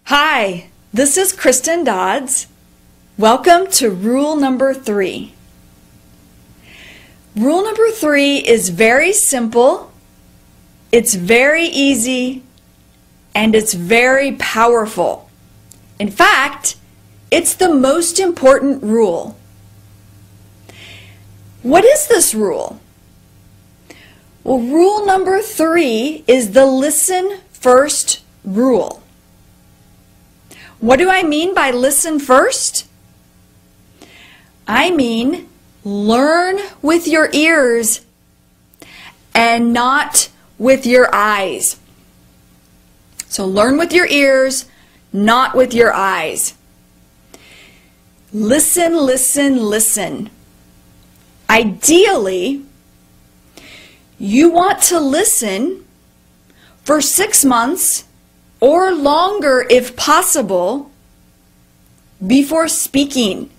Hi, this is Kristen Dodds. Welcome to rule number 3. Rule number 3 is very simple, it's very easy, and it's very powerful. In fact, it's the most important rule. What is this rule? Well, rule number 3 is the listen first rule. What do I mean by listen first? I mean learn with your ears and not with your eyes. So learn with your ears, not with your eyes. Listen, listen, listen. Ideally, you want to listen for 6 months or longer if possible before speaking.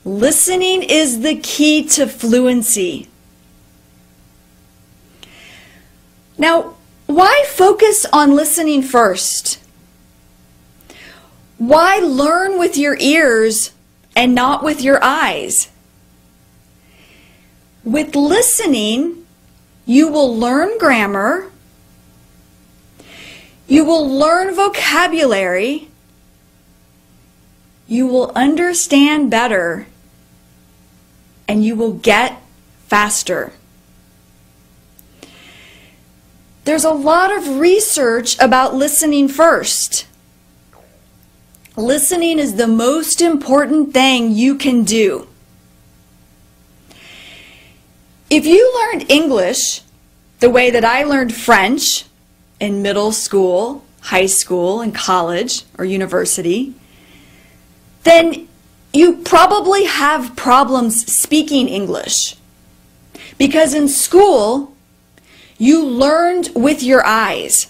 Listening is the key to fluency. Now, why focus on listening first? Why learn with your ears and not with your eyes? With listening, you will learn grammar, you will learn vocabulary, you will understand better, and you will get faster. There's a lot of research about listening first. Listening is the most important thing you can do. If you learned English the way that I learned French in middle school, high school, and college or university, then you probably have problems speaking English. Because in school, you learned with your eyes.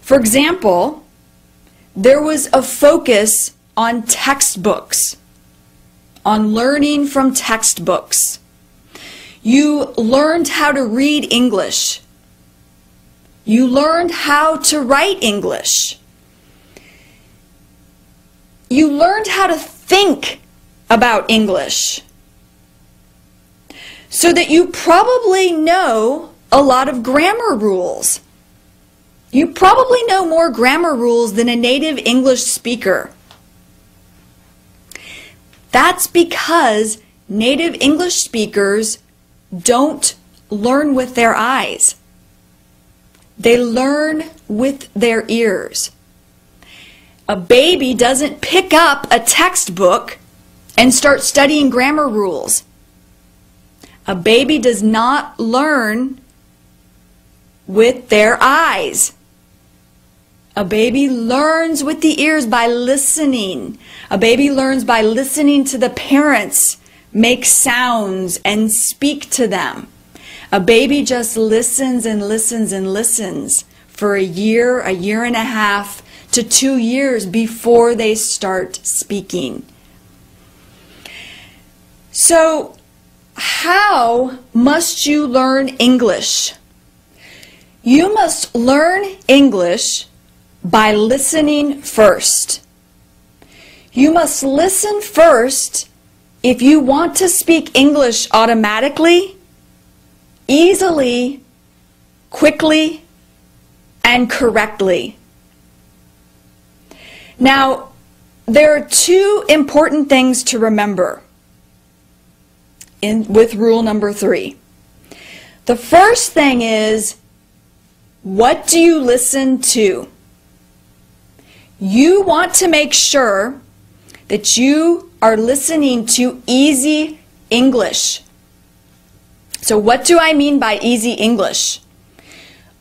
For example, there was a focus on textbooks, on learning from textbooks. You learned how to read English. You learned how to write English. You learned how to think about English. So that you probably know a lot of grammar rules. You probably know more grammar rules than a native English speaker. That's because native English speakers don't learn with their eyes. They learn with their ears. A baby doesn't pick up a textbook and start studying grammar rules. A baby does not learn with their eyes. A baby learns with the ears by listening. A baby learns by listening to the parents make sounds and speak to them. A baby just listens and listens and listens for a year and a half to 2 years before they start speaking. So, how must you learn English? You must learn English by listening first. You must listen first if you want to speak English automatically, easily, quickly, and correctly. Now, there are 2 important things to remember with rule number 3. The first thing is, what do you listen to? You want to make sure that you are listening to easy English. So what do I mean by easy English?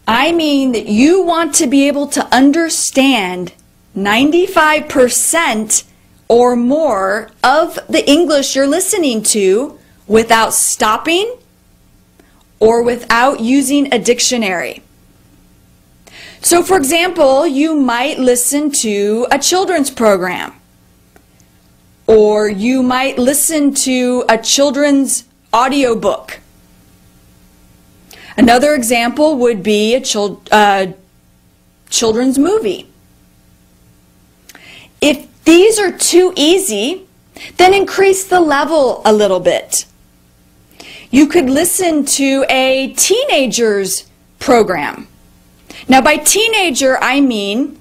I mean that you want to be able to understand 95% or more of the English you're listening to without stopping or without using a dictionary. So for example, you might listen to a children's program, or you might listen to a children's audiobook. Another example would be a children's movie. If these are too easy, then increase the level a little bit. You could listen to a teenager's program. Now, by teenager, I mean,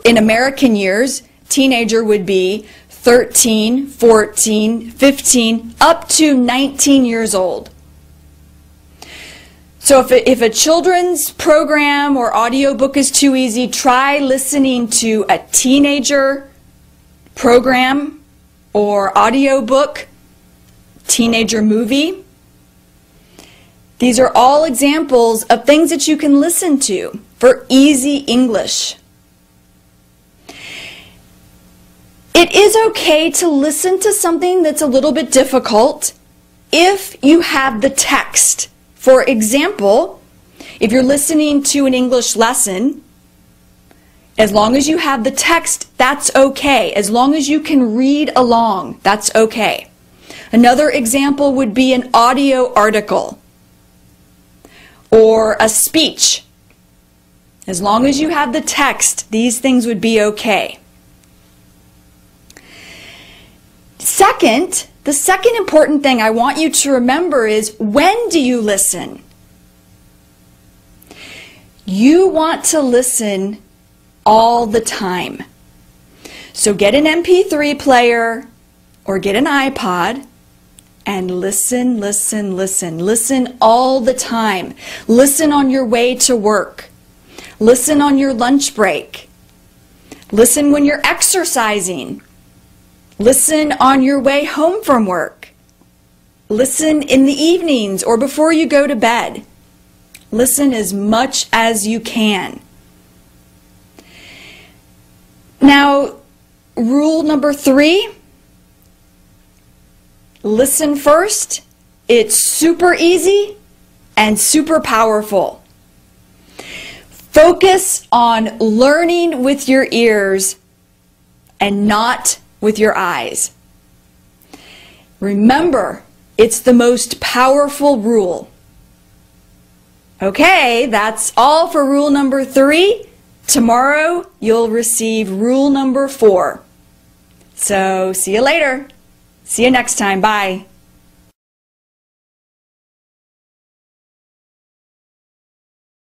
in American years, teenager would be 13, 14, 15, up to 19 years old. So if a children's program or audiobook is too easy, try listening to a teenager program or audiobook, teenager movie. These are all examples of things that you can listen to for easy English. It is okay to listen to something that's a little bit difficult if you have the text. For example, if you're listening to an English lesson, as long as you have the text, that's okay. As long as you can read along, that's okay. Another example would be an audio article or a speech. As long as you have the text, these things would be okay. Second, the second important thing I want you to remember is, when do you listen? You want to listen all the time. So get an MP3 player or get an iPod and listen, listen, listen. Listen all the time. Listen on your way to work. Listen on your lunch break. Listen when you're exercising. Listen on your way home from work. Listen in the evenings or before you go to bed. Listen as much as you can. Now, rule number 3, listen first. It's super easy and super powerful. Focus on learning with your ears and not with your eyes. Remember, it's the most powerful rule. Okay, that's all for rule number 3. Tomorrow, you'll receive rule number 4. So, see you later. See you next time. Bye.